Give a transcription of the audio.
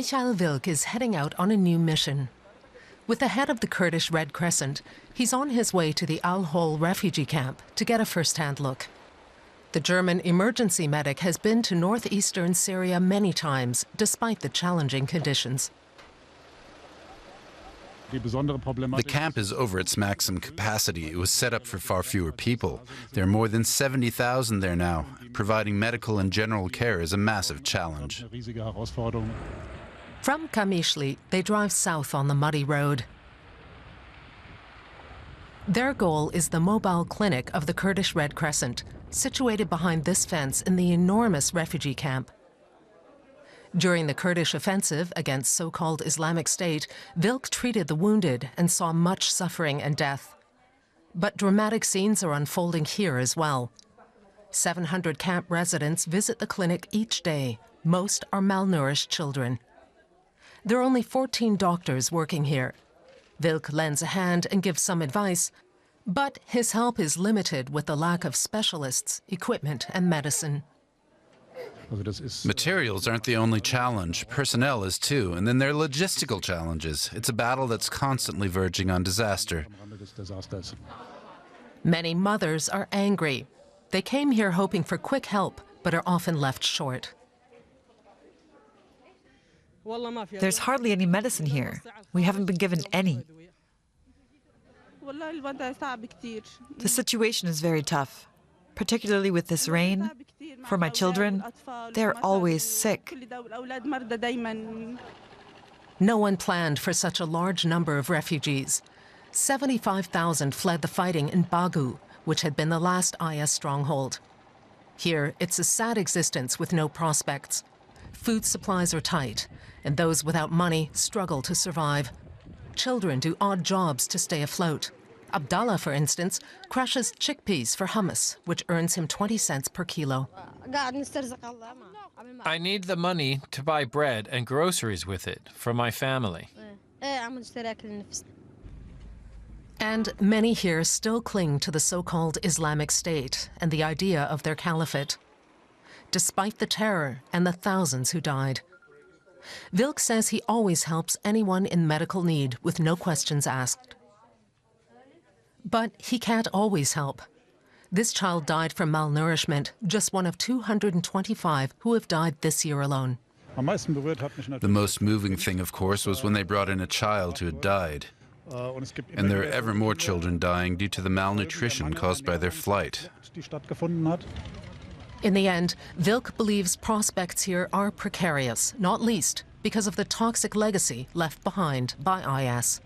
Michael Wilk is heading out on a new mission. With the head of the Kurdish Red Crescent, he's on his way to the Al-Hol refugee camp to get a first-hand look. The German emergency medic has been to northeastern Syria many times, despite the challenging conditions. The camp is over its maximum capacity. It was set up for far fewer people. There are more than 70,000 there now. Providing medical and general care is a massive challenge. From Kamishli, they drive south on the muddy road. Their goal is the mobile clinic of the Kurdish Red Crescent, situated behind this fence in the enormous refugee camp. During the Kurdish offensive against so-called Islamic State, Wilk treated the wounded and saw much suffering and death. But dramatic scenes are unfolding here as well. 700 camp residents visit the clinic each day. Most are malnourished children. There are only 14 doctors working here. Wilk lends a hand and gives some advice, but his help is limited with the lack of specialists, equipment, and medicine. Materials aren't the only challenge. Personnel is too, and then there are logistical challenges. It's a battle that's constantly verging on disaster. Many mothers are angry. They came here hoping for quick help, but are often left short. There's hardly any medicine here. We haven't been given any. The situation is very tough, particularly with this rain. For my children, they're always sick. No one planned for such a large number of refugees. 75,000 fled the fighting in Baghuz, which had been the last IS stronghold. Here, it's a sad existence with no prospects. Food supplies are tight, and those without money struggle to survive. Children do odd jobs to stay afloat. Abdallah, for instance, crushes chickpeas for hummus, which earns him 20 cents per kilo. I need the money to buy bread and groceries with it for my family. And many here still cling to the so-called Islamic State and the idea of their caliphate, despite the terror and the thousands who died. Wilk says he always helps anyone in medical need with no questions asked. But he can't always help. This child died from malnourishment, just one of 225 who have died this year alone. The most moving thing, of course, was when they brought in a child who had died. And there are ever more children dying due to the malnutrition caused by their flight. In the end, Wilk believes prospects here are precarious, not least because of the toxic legacy left behind by IS.